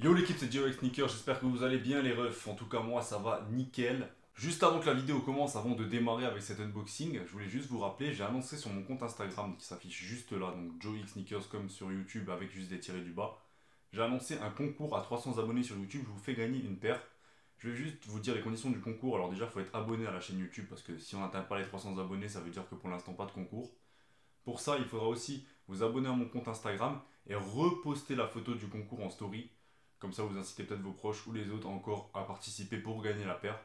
Yo l'équipe, c'est Joe Sneaker, j'espère que vous allez bien les refs, en tout cas moi ça va nickel. Juste avant que la vidéo commence, avant de démarrer avec cet unboxing, je voulais juste vous rappeler, j'ai annoncé sur mon compte Instagram qui s'affiche juste là, donc Joe Sneakers comme sur YouTube avec juste des tirés du bas. J'ai annoncé un concours à 300 abonnés sur YouTube, je vous fais gagner une paire. Je vais juste vous dire les conditions du concours, alors déjà il faut être abonné à la chaîne YouTube parce que si on n'atteint pas les 300 abonnés ça veut dire que pour l'instant pas de concours. Pour ça il faudra aussi vous abonner à mon compte Instagram et reposter la photo du concours en story. Comme ça, vous incitez peut-être vos proches ou les autres encore à participer pour gagner la paire.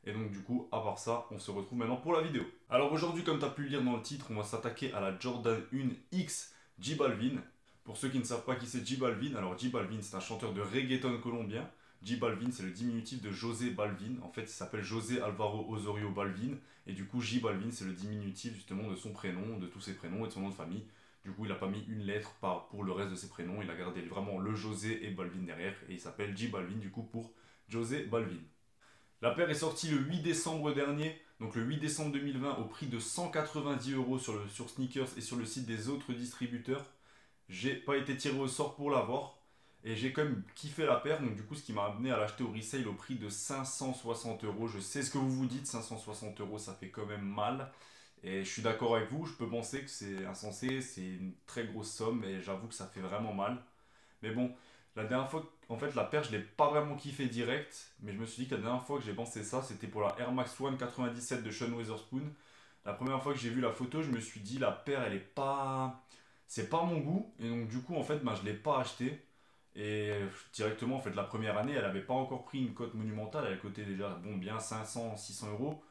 Et donc du coup, à part ça, on se retrouve maintenant pour la vidéo. Alors aujourd'hui, comme tu as pu le lire dans le titre, on va s'attaquer à la Jordan 1 X J Balvin. Pour ceux qui ne savent pas qui c'est J Balvin, alors J Balvin c'est un chanteur de reggaeton colombien. J Balvin c'est le diminutif de José Balvin. En fait, il s'appelle José Alvaro Osorio Balvin. Et du coup, J Balvin c'est le diminutif justement de son prénom, de tous ses prénoms et de son nom de famille. Du coup, il n'a pas mis une lettre pour le reste de ses prénoms. Il a gardé vraiment le José et Balvin derrière. Et il s'appelle J Balvin du coup pour José Balvin. La paire est sortie le 8 décembre dernier. Donc le 8 décembre 2020 au prix de 190 euros sur Sneakers et sur le site des autres distributeurs. J'ai pas été tiré au sort pour l'avoir. Et j'ai quand même kiffé la paire. Donc du coup, ce qui m'a amené à l'acheter au resale au prix de 560 euros. Je sais ce que vous vous dites. 560 euros, ça fait quand même mal. Et je suis d'accord avec vous, je peux penser que c'est insensé, c'est une très grosse somme et j'avoue que ça fait vraiment mal. Mais bon, la dernière fois, en fait, la paire, je l'ai pas vraiment kiffé direct, mais je me suis dit que la dernière fois que j'ai pensé ça, c'était pour la Air Max One 97 de Sean Weatherspoon. La première fois que j'ai vu la photo, je me suis dit, la paire, elle est pas. C'est pas mon goût, et donc du coup, en fait, ben, je l'ai pas acheté. Et directement, en fait, la première année, elle avait pas encore pris une cote monumentale, elle cotait déjà, bon, bien 500, 600 euros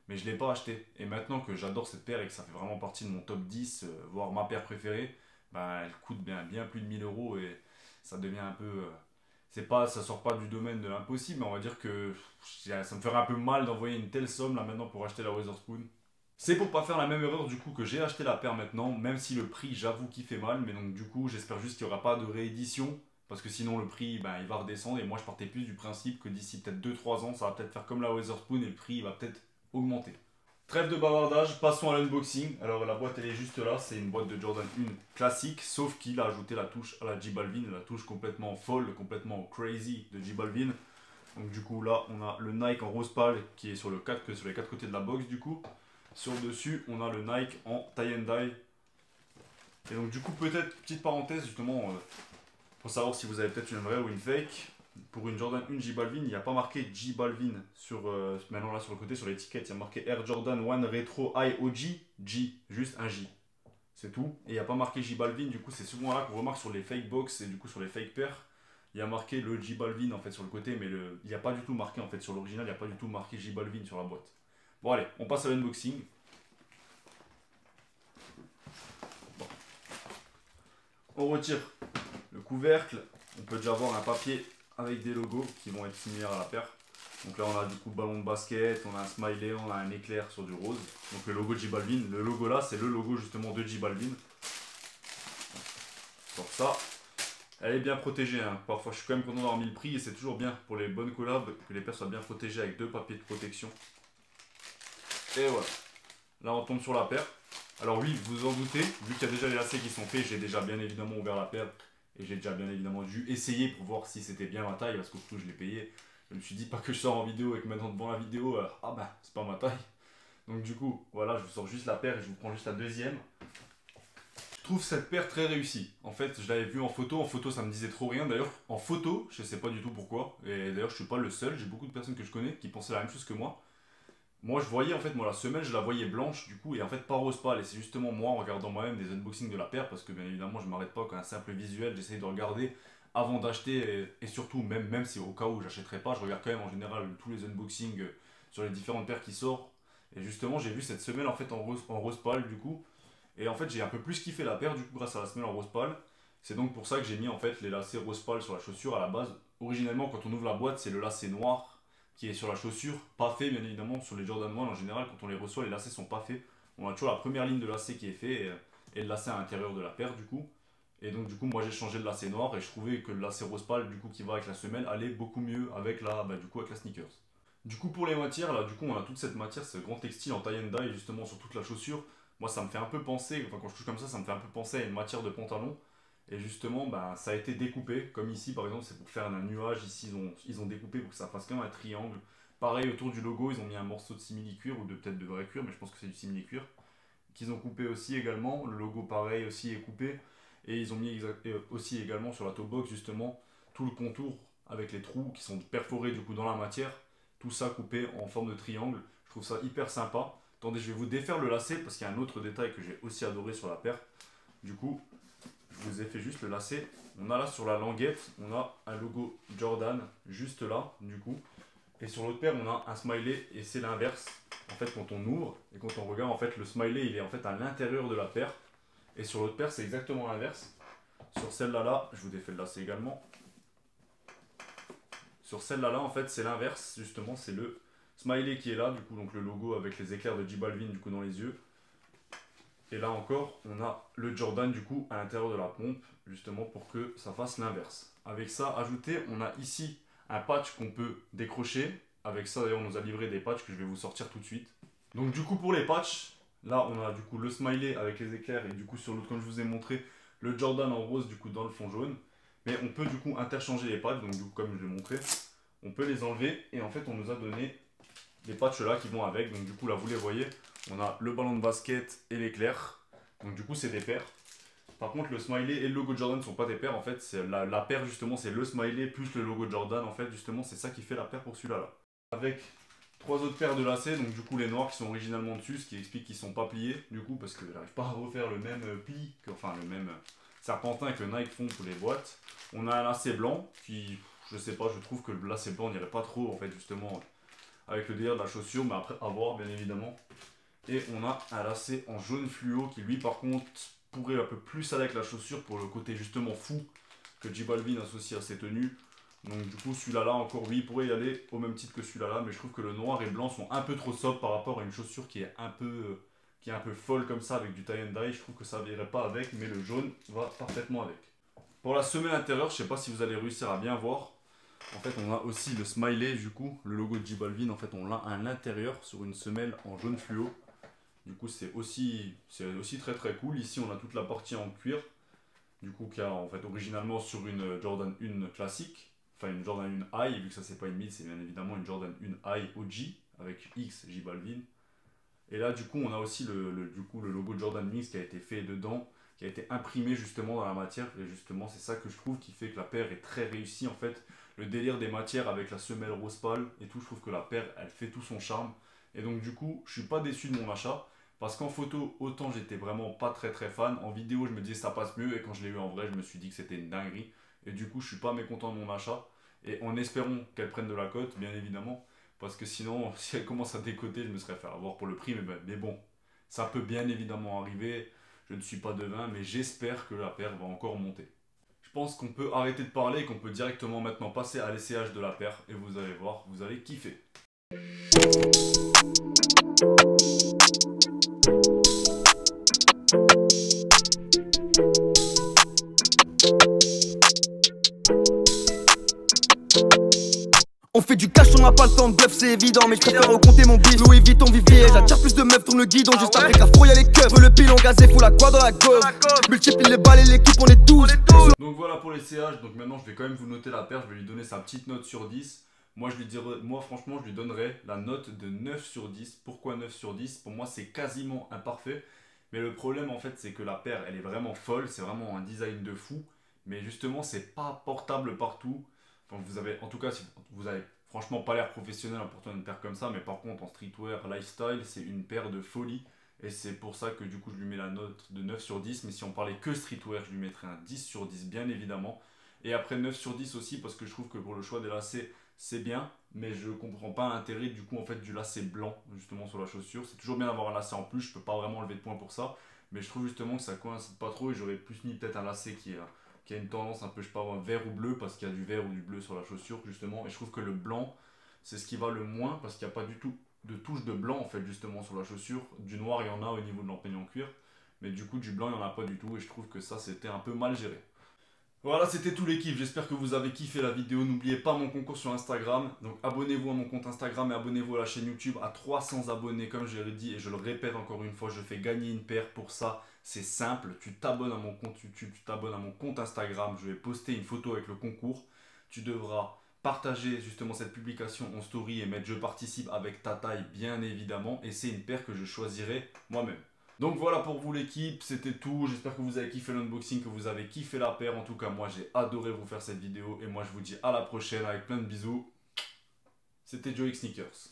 mais je ne l'ai pas acheté. Et maintenant que j'adore cette paire et que ça fait vraiment partie de mon top 10, voire ma paire préférée, bah, elle coûte bien plus de 1000 euros et ça devient un peu. C'est pas, ça sort pas du domaine de l'impossible, mais on va dire que ça me ferait un peu mal d'envoyer une telle somme là maintenant pour acheter la Weatherspoon. C'est pour pas faire la même erreur du coup que j'ai acheté la paire maintenant, même si le prix j'avoue qu'il fait mal, mais donc du coup j'espère juste qu'il n'y aura pas de réédition, parce que sinon le prix ben, il va redescendre et moi je partais plus du principe que d'ici peut-être 2-3 ans ça va peut-être faire comme la Weatherspoon et le prix il va peut-être augmenter. Trêve de bavardage, passons à l'unboxing. Alors la boîte elle est juste là, c'est une boîte de Jordan 1 classique, sauf qu'il a ajouté la touche à la J Balvin, la touche complètement folle, complètement crazy de J Balvin. Donc du coup là on a le Nike en rose pâle qui est sur les quatre côtés de la box du coup. Sur le dessus, on a le Nike en tie and dye. Et donc, du coup, peut-être, petite parenthèse, justement, pour savoir si vous avez peut-être une vraie ou une fake. Pour une Jordan 1 J Balvin, il n'y a pas marqué J Balvin sur, maintenant là sur le côté, sur l'étiquette, il y a marqué Air Jordan 1 Retro High OG, J, juste un J. C'est tout. Et il n'y a pas marqué J Balvin, du coup, c'est souvent là qu'on remarque sur les fake box et du coup sur les fake paires. Il y a marqué le J Balvin en fait sur le côté, mais il n'y a pas du tout marqué en fait sur l'original, il n'y a pas du tout marqué J Balvin sur la boîte. Bon, allez, on passe à l'unboxing. On retire le couvercle. On peut déjà voir un papier avec des logos qui vont être similaires à la paire. Donc là, on a du coup ballon de basket, on a un smiley, on a un éclair sur du rose. Donc le logo de J Balvin. Le logo là, c'est le logo justement de J Balvin. Pour ça, elle est bien protégée. Hein. Parfois, je suis quand même content d'avoir mis le prix et c'est toujours bien pour les bonnes collabs que les paires soient bien protégées avec deux papiers de protection. Et voilà. Là, on tombe sur la paire. Alors oui, vous vous en doutez, vu qu'il y a déjà les lacets qui sont faits, j'ai déjà bien évidemment ouvert la paire et j'ai déjà bien évidemment dû essayer pour voir si c'était bien ma taille parce qu'au coup je l'ai payé. Je me suis dit pas que je sors en vidéo et que maintenant devant la vidéo, ah bah c'est pas ma taille. Donc du coup, voilà, je vous sors juste la paire et je vous prends juste la deuxième. Je trouve cette paire très réussie. En fait, je l'avais vue en photo ça me disait trop rien. D'ailleurs, en photo, je sais pas du tout pourquoi. Et d'ailleurs, je suis pas le seul, j'ai beaucoup de personnes que je connais qui pensaient la même chose que moi. Moi, je voyais en fait, moi la semelle, je la voyais blanche du coup, et en fait pas rose pâle. Et c'est justement moi en regardant moi-même des unboxings de la paire, parce que bien évidemment, je m'arrête pas qu'à un simple visuel, j'essaye de regarder avant d'acheter, et surtout, même si au cas où j'achèterais pas, je regarde quand même en général tous les unboxings sur les différentes paires qui sortent. Et justement, j'ai vu cette semelle en fait en rose pâle du coup, et en fait, j'ai un peu plus kiffé la paire du coup grâce à la semelle en rose pâle. C'est donc pour ça que j'ai mis en fait les lacets rose pâle sur la chaussure à la base. Originellement, quand on ouvre la boîte, c'est le lacet noir qui est sur la chaussure, pas fait bien évidemment. Sur les Jordan 1 en général, quand on les reçoit, les lacets sont pas faits. On a toujours la première ligne de lacet qui est fait et le lacet à l'intérieur de la paire du coup. Et donc du coup, moi j'ai changé le lacet noir et je trouvais que le lacet rose pâle du coup qui va avec la semelle allait beaucoup mieux avec du coup avec la sneakers. Du coup pour les matières, là du coup on a toute cette matière, ce grand textile en tie and dye justement sur toute la chaussure. Moi ça me fait un peu penser, enfin quand je touche comme ça me fait un peu penser à une matière de pantalon. Et justement, ben, ça a été découpé, comme ici par exemple, c'est pour faire un nuage. Ici, ils ont découpé pour que ça fasse comme un triangle. Pareil, autour du logo, ils ont mis un morceau de simili-cuir ou de peut-être de vrai cuir, mais je pense que c'est du simili-cuir. Qu'ils ont coupé aussi également. Le logo, pareil, aussi est coupé. Et ils ont mis aussi également sur la top box, justement, tout le contour avec les trous qui sont perforés du coup dans la matière. Tout ça coupé en forme de triangle. Je trouve ça hyper sympa. Attendez, je vais vous défaire le lacet parce qu'il y a un autre détail que j'ai aussi adoré sur la paire. Du coup, je vous ai fait juste le lacet. On a là sur la languette, on a un logo Jordan juste là, du coup. Et sur l'autre paire, on a un smiley et c'est l'inverse. En fait, quand on ouvre et quand on regarde, en fait, le smiley, il est en fait à l'intérieur de la paire. Et sur l'autre paire, c'est exactement l'inverse. Sur celle-là, là, je vous défais le lacet également. Sur celle-là, là, en fait, c'est l'inverse, justement, c'est le smiley qui est là, du coup, donc le logo avec les éclairs de J Balvin, du coup, dans les yeux. Et là encore, on a le Jordan, du coup, à l'intérieur de la pompe, justement, pour que ça fasse l'inverse. Avec ça, ajouté, on a ici un patch qu'on peut décrocher. Avec ça, d'ailleurs, on nous a livré des patchs que je vais vous sortir tout de suite. Donc, du coup, pour les patchs, là, on a, du coup, le smiley avec les éclairs, et du coup, sur l'autre, comme je vous ai montré, le Jordan en rose, du coup, dans le fond jaune. Mais on peut, du coup, interchanger les patchs, donc, du coup, comme je l'ai montré, on peut les enlever et en fait on nous a donné les patchs là qui vont avec. Donc du coup là vous les voyez, on a le ballon de basket et l'éclair. Donc du coup c'est des paires. Par contre le smiley et le logo Jordan ne sont pas des paires. En fait c'est la paire justement, c'est le smiley plus le logo Jordan. En fait justement c'est ça qui fait la paire pour celui-là là. Avec trois autres paires de lacets, donc du coup les noirs qui sont originalement dessus, ce qui explique qu'ils sont pas pliés du coup parce que j'arrive pas à refaire le même pli, enfin le même serpentin que Nike font pour les boîtes. On a un lacet blanc qui, je sais pas, je trouve que le lacet blanc n'irait pas trop en fait justement avec le délire de la chaussure, mais après à voir bien évidemment. Et on a un lacet en jaune fluo qui lui par contre pourrait un peu plus aller avec la chaussure pour le côté justement fou que J Balvin associe à ses tenues. Donc du coup celui-là là encore oui il pourrait y aller au même titre que celui-là là, mais je trouve que le noir et blanc sont un peu trop sobres par rapport à une chaussure qui est un peu folle comme ça avec du tie and dye. Je trouve que ça n'irait pas avec, mais le jaune va parfaitement avec. Pour la semelle intérieure, je sais pas si vous allez réussir à bien voir. En fait, on a aussi le smiley, du coup, le logo de J Balvin. En fait, on l'a à l'intérieur sur une semelle en jaune fluo. Du coup, c'est aussi très très cool. Ici, on a toute la partie en cuir. Du coup, qui a en fait originalement sur une Jordan 1 classique. Enfin, une Jordan 1 High, vu que ça, c'est pas une mid, c'est bien évidemment une Jordan 1 High OG avec X J Balvin. Et là, du coup, on a aussi le logo Jordan Mix qui a été fait dedans, qui a été imprimé justement dans la matière. Et justement, c'est ça que je trouve qui fait que la paire est très réussie. En fait, le délire des matières avec la semelle rose pâle et tout, je trouve que la paire, elle fait tout son charme. Et donc, du coup, je suis pas déçu de mon achat. Parce qu'en photo, autant j'étais vraiment pas très très fan. En vidéo, je me disais ça passe mieux. Et quand je l'ai eu en vrai, je me suis dit que c'était une dinguerie. Et du coup, je suis pas mécontent de mon achat. Et en espérant qu'elle prenne de la cote, bien évidemment. Parce que sinon, si elle commence à décoter, je me serais fait avoir pour le prix. Mais bon, ça peut bien évidemment arriver. Je ne suis pas devin, mais j'espère que la paire va encore monter. Je pense qu'on peut arrêter de parler et qu'on peut directement maintenant passer à l'essayage de la paire. Et vous allez voir, vous allez kiffer. On fait du cash, on n'a pas le temps de bluff, c'est évident. Mais je préfère compter mon bif. Louis Vuitton, Vivier, j'attire plus de meufs, tourne le guidon. Juste après Carrefour, y'a les keufs. Le pilon gazé, faut la quoi dans la gomme. Multiplie les balles et l'équipe, on est 12. Donc voilà pour l'essayage. Donc maintenant, je vais quand même vous noter la paire. Je vais lui donner sa petite note sur 10. Moi, franchement, je lui donnerais la note de 9 sur 10. Pourquoi 9 sur 10? Pour moi, c'est quasiment imparfait. Mais le problème, en fait, c'est que la paire, elle est vraiment folle. C'est vraiment un design de fou. Mais justement, c'est pas portable partout. Enfin, en tout cas, si vous avez franchement pas l'air professionnel en portant une paire comme ça. Mais par contre, en streetwear, lifestyle, c'est une paire de folie. Et c'est pour ça que du coup, je lui mets la note de 9 sur 10. Mais si on parlait que streetwear, je lui mettrais un 10 sur 10, bien évidemment. Et après 9 sur 10 aussi, parce que je trouve que pour le choix des lacets, c'est bien, mais je comprends pas l'intérêt du coup en fait du lacet blanc justement sur la chaussure. C'est toujours bien d'avoir un lacet en plus, je peux pas vraiment lever de points pour ça, mais je trouve justement que ça coïncide pas trop et j'aurais plus mis peut-être un lacet qui a une tendance un peu, je sais pas, vert ou bleu, parce qu'il y a du vert ou du bleu sur la chaussure justement, et je trouve que le blanc c'est ce qui va le moins parce qu'il n'y a pas du tout de touche de blanc en fait justement sur la chaussure. Du noir il y en a au niveau de l'empeigne en cuir, mais du coup du blanc il n'y en a pas du tout et je trouve que ça c'était un peu mal géré. Voilà, c'était tout l'équipe, j'espère que vous avez kiffé la vidéo. N'oubliez pas mon concours sur Instagram, donc abonnez-vous à mon compte Instagram et abonnez-vous à la chaîne YouTube à 300 abonnés comme je l'ai dit et je le répète encore une fois, je fais gagner une paire. Pour ça, c'est simple, tu t'abonnes à mon compte YouTube, tu t'abonnes à mon compte Instagram, je vais poster une photo avec le concours. Tu devras partager justement cette publication en story et mettre je participe avec ta taille bien évidemment, et c'est une paire que je choisirai moi-même. Donc voilà pour vous l'équipe, c'était tout, j'espère que vous avez kiffé l'unboxing, que vous avez kiffé la paire. En tout cas moi j'ai adoré vous faire cette vidéo et moi je vous dis à la prochaine avec plein de bisous. C'était Joe X Sneakers.